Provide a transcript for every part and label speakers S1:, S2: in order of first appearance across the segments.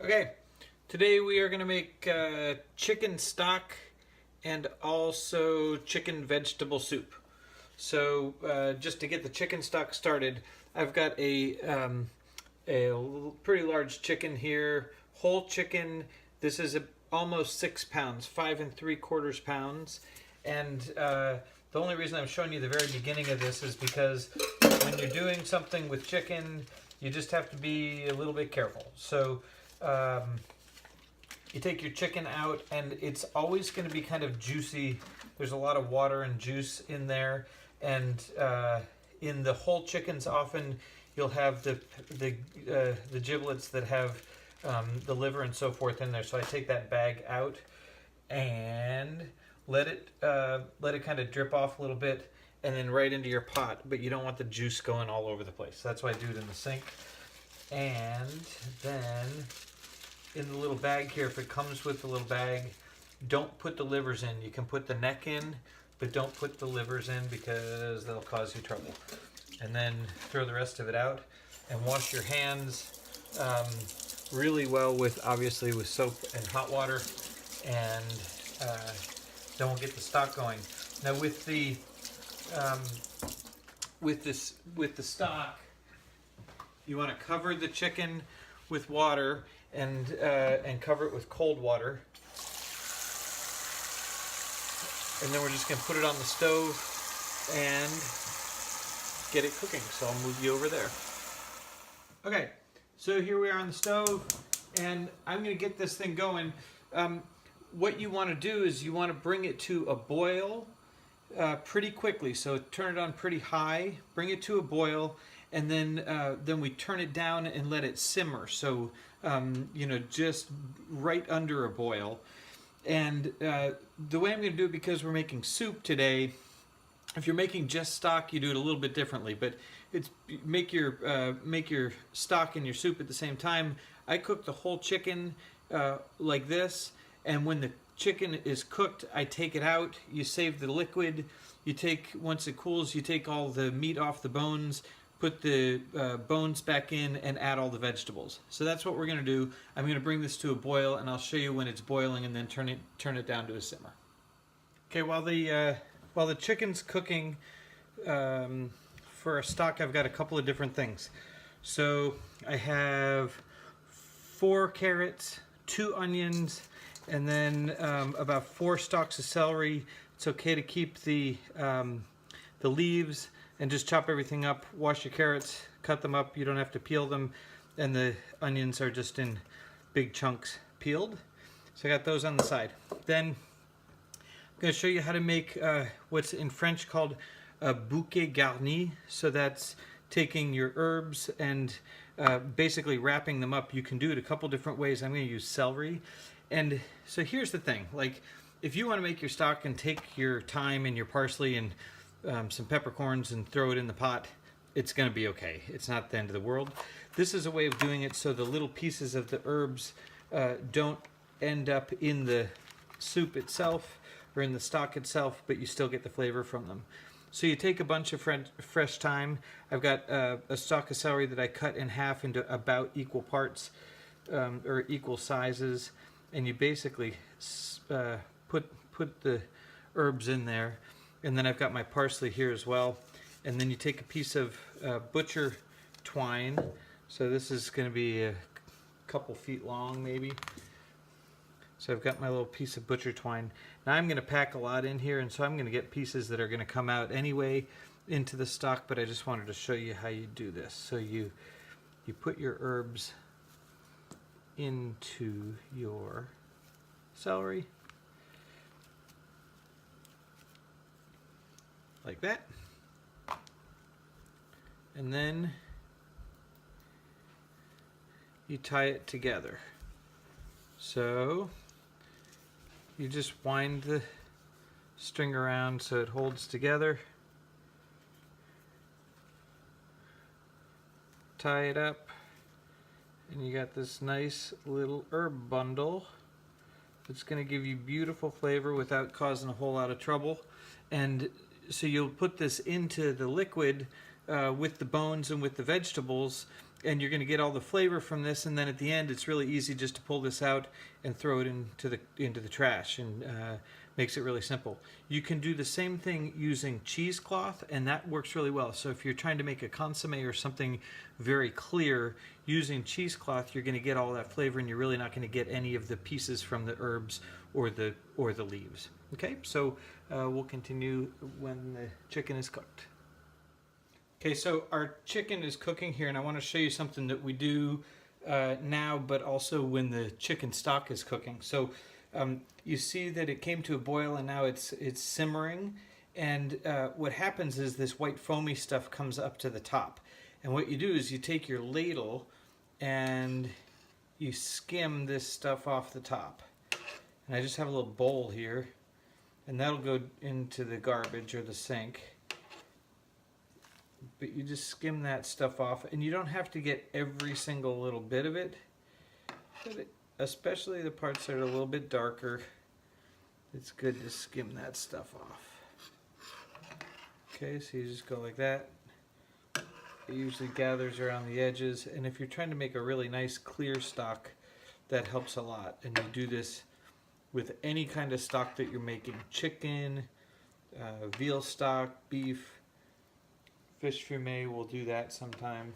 S1: Okay, today we are going to make chicken stock and also chicken vegetable soup. So just to get the chicken stock started, I've got a pretty large chicken here, whole chicken. This is almost 6 pounds, 5 3/4 pounds. And the only reason I'm showing you the very beginning of this is because when you're doing something with chicken, you just have to be a little bit careful. So you take your chicken out, and it's always going to be kind of juicy. There's a lot of water and juice in there, and in the whole chickens, often you'll have the giblets that have the liver and so forth in there. So I take that bag out and let it kind of drip off a little bit, and then right into your pot. But you don't want the juice going all over the place. That's why I do it in the sink. And then in the little bag here, if it comes with the little bag, don't put the livers in. You can put the neck in, but don't put the livers in because they'll cause you trouble. And then throw the rest of it out and wash your hands really well obviously with soap and hot water, and don't get the stock going. Now with the stock, you want to cover the chicken with water and cover it with cold water. And then we're just going to put it on the stove and get it cooking. So I'll move you over there. Okay, so here we are on the stove, and I'm going to get this thing going. What you want to do is you want to bring it to a boil pretty quickly. So turn it on pretty high, bring it to a boil, and then we turn it down and let it simmer. So just right under a boil. And the way I'm going to do it, because we're making soup today, if you're making just stock, you do it a little bit differently. But it's make your stock and your soup at the same time. I cook the whole chicken like this, and when the chicken is cooked, I take it out. You save the liquid. Once it cools, you take all the meat off the bones, put the bones back in, and add all the vegetables. So that's what we're going to do. I'm going to bring this to a boil, and I'll show you when it's boiling, and then turn it down to a simmer. Okay, while the chicken's cooking, for our stock, I've got a couple of different things. So I have 4 carrots, 2 onions, and then about 4 stalks of celery. It's okay to keep the leaves and just chop everything up. Wash your carrots, cut them up. You don't have to peel them. And the onions are just in big chunks peeled. So I got those on the side. Then I'm going to show you how to make what's in French called a bouquet garni. So that's taking your herbs and basically wrapping them up. You can do it a couple different ways. I'm going to use celery. And so here's the thing. Like, if you want to make your stock and take your thyme and your parsley and some peppercorns and throw it in the pot, it's going to be okay. It's not the end of the world. This is a way of doing it so the little pieces of the herbs don't end up in the soup itself or in the stock itself, but you still get the flavor from them. So you take a bunch of fresh thyme. I've got a stalk of celery that I cut in half into about equal parts or equal sizes, and you basically put the herbs in there. And then I've got my parsley here as well. And then you take a piece of butcher twine. So this is going to be a couple feet long maybe. So I've got my little piece of butcher twine. Now I'm going to pack a lot in here, and so I'm going to get pieces that are going to come out anyway into the stock, but I just wanted to show you how you do this. So you put your herbs into your celery. Like that. And then you tie it together. So you just wind the string around so it holds together. Tie it up, and you got this nice little herb bundle. It's going to give you beautiful flavor without causing a whole lot of trouble. And so you'll put this into the liquid with the bones and with the vegetables, and you're going to get all the flavor from this. And then at the end, it's really easy just to pull this out and throw it into the trash, and makes it really simple. You can do the same thing using cheesecloth, and that works really well. So if you're trying to make a consomme or something very clear, using cheesecloth, you're going to get all that flavor, and you're really not going to get any of the pieces from the herbs or the leaves. Okay, so we'll continue when the chicken is cooked. Okay, so our chicken is cooking here, and I want to show you something that we do now, but also when the chicken stock is cooking. So you see that it came to a boil, and now it's simmering. And what happens is this white foamy stuff comes up to the top. And what you do is you take your ladle and you skim this stuff off the top. And I just have a little bowl here, and that'll go into the garbage or the sink. But you just skim that stuff off, and you don't have to get every single little bit of it, but especially the parts that are a little bit darker, it's good to skim that stuff off. Okay, so you just go like that. It usually gathers around the edges, and if you're trying to make a really nice clear stock, that helps a lot. And you do this with any kind of stock that you're making: chicken, veal stock, beef, fish fumet will do that sometime.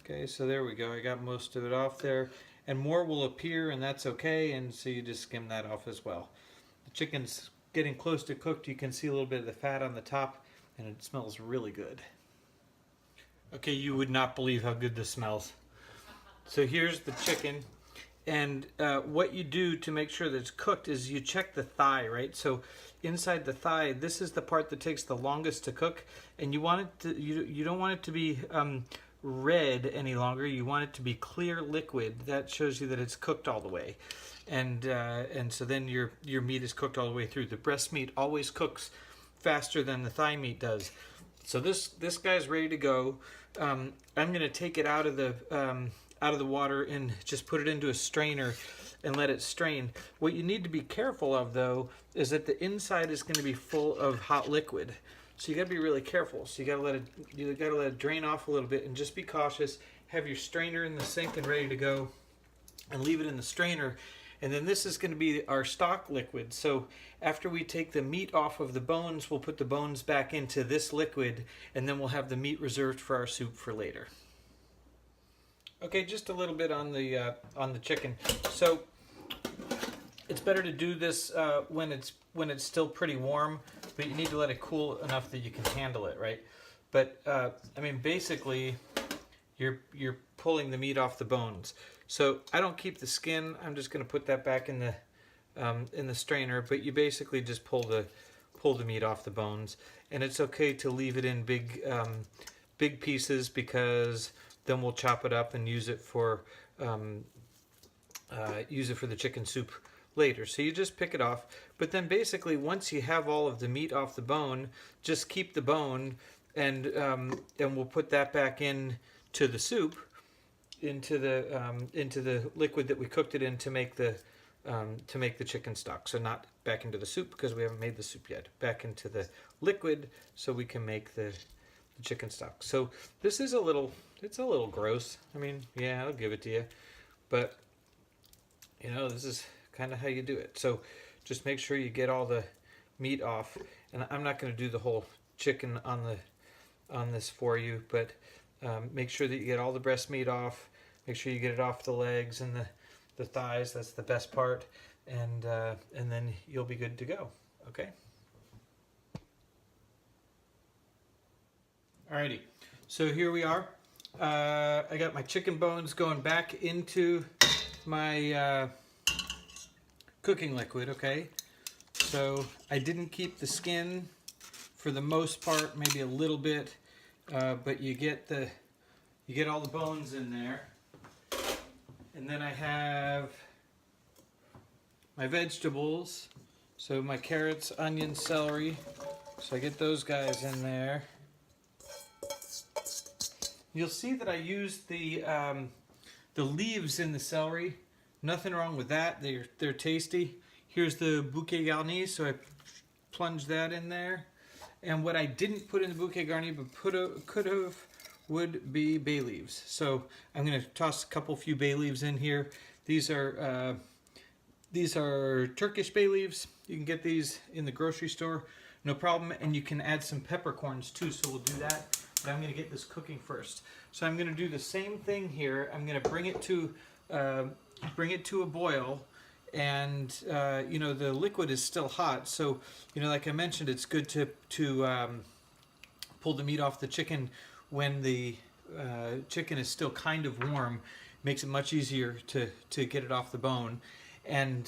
S1: Okay, so there we go. I got most of it off there, and more will appear, and that's okay. And so you just skim that off as well. The chicken's getting close to cooked. You can see a little bit of the fat on the top, and it smells really good. Okay, you would not believe how good this smells. So here's the chicken, and what you do to make sure that it's cooked is you check the thigh, right? So inside the thigh, this is the part that takes the longest to cook, and you want it to, you don't want it to be red any longer. You want it to be clear liquid. That shows you that it's cooked all the way, and so then your meat is cooked all the way through. The breast meat always cooks faster than the thigh meat does. So this guy's ready to go. I'm going to take it out of the water and just put it into a strainer and let it strain. What you need to be careful of, though, is that the inside is going to be full of hot liquid. So you got to be really careful. So you got to let it drain off a little bit, and just be cautious. Have your strainer in the sink and ready to go, and leave it in the strainer. And then this is going to be our stock liquid. So after we take the meat off of the bones, we'll put the bones back into this liquid, and then we'll have the meat reserved for our soup for later. Okay, just a little bit on the chicken. So it's better to do this when it's still pretty warm, but you need to let it cool enough that you can handle it, right? But I mean, basically, you're pulling the meat off the bones. So I don't keep the skin. I'm just going to put that back in the strainer. But you basically just pull the meat off the bones, and it's okay to leave it in big pieces, because then we'll chop it up and use it for the chicken soup later. So you just pick it off. But then basically, once you have all of the meat off the bone, just keep the bone, and we'll put that back in to the soup, into the liquid that we cooked it in to make the chicken stock. So not back into the soup, because we haven't made the soup yet. Back into the liquid so we can make the chicken stock. So this is it's a little gross. I mean, yeah, I'll give it to you, but this is kind of how you do it. So just make sure you get all the meat off, and I'm not going to do the whole chicken on this for you, but make sure that you get all the breast meat off. Make sure you get it off the legs and the thighs. That's the best part, and then you'll be good to go. Okay. Alrighty. So here we are. I got my chicken bones going back into my cooking liquid. Okay. So I didn't keep the skin for the most part, maybe a little bit, but you get all the bones in there. And then I have my vegetables, so my carrots, onions, celery. So I get those guys in there. You'll see that I used the leaves in the celery. Nothing wrong with that. They're tasty. Here's the bouquet garni, so I plunge that in there. And what I didn't put in the bouquet garni, but could have, would be bay leaves. So I'm going to toss a few bay leaves in here. These are Turkish bay leaves. You can get these in the grocery store, no problem. And you can add some peppercorns too, so we'll do that. But I'm going to get this cooking first. So I'm going to do the same thing here. I'm going to bring it to a boil. And you know, the liquid is still hot, so you know, like I mentioned, it's good to pull the meat off the chicken when the chicken is still kind of warm. Makes it much easier to get it off the bone. And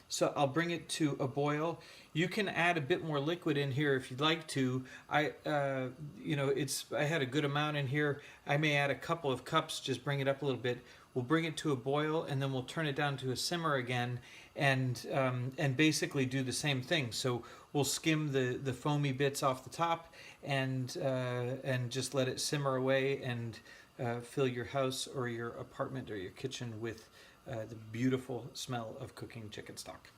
S1: so I'll bring it to a boil. You can add a bit more liquid in here if you'd like to. You know, I had a good amount in here. I may add a couple of cups, just bring it up a little bit. We'll bring it to a boil, and then we'll turn it down to a simmer again, and basically do the same thing. So we'll skim the foamy bits off the top, and just let it simmer away, and fill your house or your apartment or your kitchen with the beautiful smell of cooking chicken stock.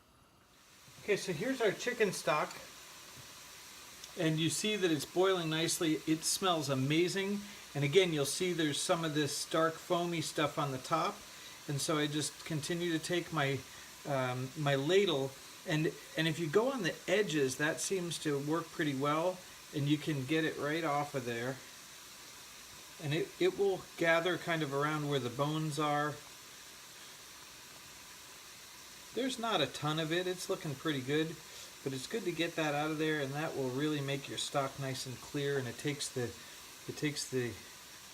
S1: Okay, so here's our chicken stock, and you see that it's boiling nicely. It smells amazing. And again, you'll see there's some of this dark foamy stuff on the top. And so I just continue to take my my ladle, and if you go on the edges, that seems to work pretty well, and you can get it right off of there. And it will gather kind of around where the bones are. There's not a ton of it, it's looking pretty good, but it's good to get that out of there, and that will really make your stock nice and clear, and it takes the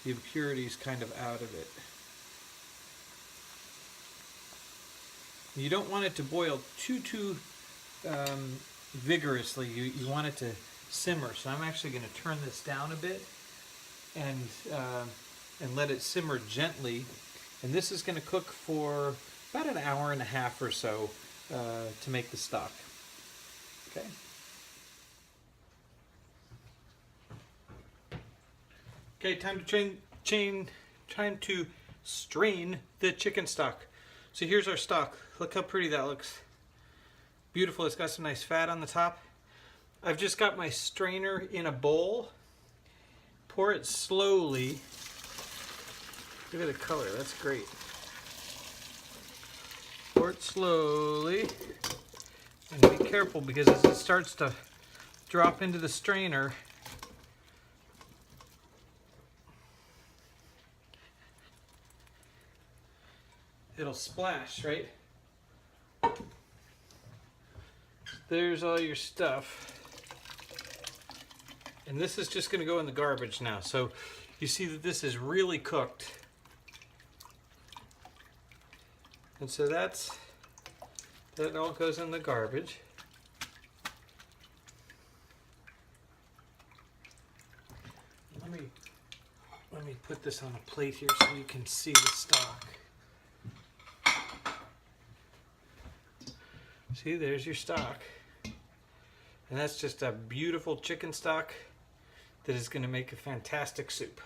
S1: impurities kind of out of it. You don't want it to boil too vigorously. You want it to simmer. So I'm actually going to turn this down a bit and let it simmer gently. And this is going to cook for about an hour and a half or so to make the stock. Okay. Okay, time to strain the chicken stock. So here's our stock. Look how pretty that looks. Beautiful. It's got some nice fat on the top. I've just got my strainer in a bowl. Pour it slowly. Look at the color. That's great. Pour it slowly. And be careful, because as it starts to drop into the strainer, it'll splash, right? There's all your stuff. And this is just going to go in the garbage now. So you see that this is really cooked. And so that all goes in the garbage. Let me put this on a plate here so you can see the stock. See, there's your stock. And that's just a beautiful chicken stock that is going to make a fantastic soup.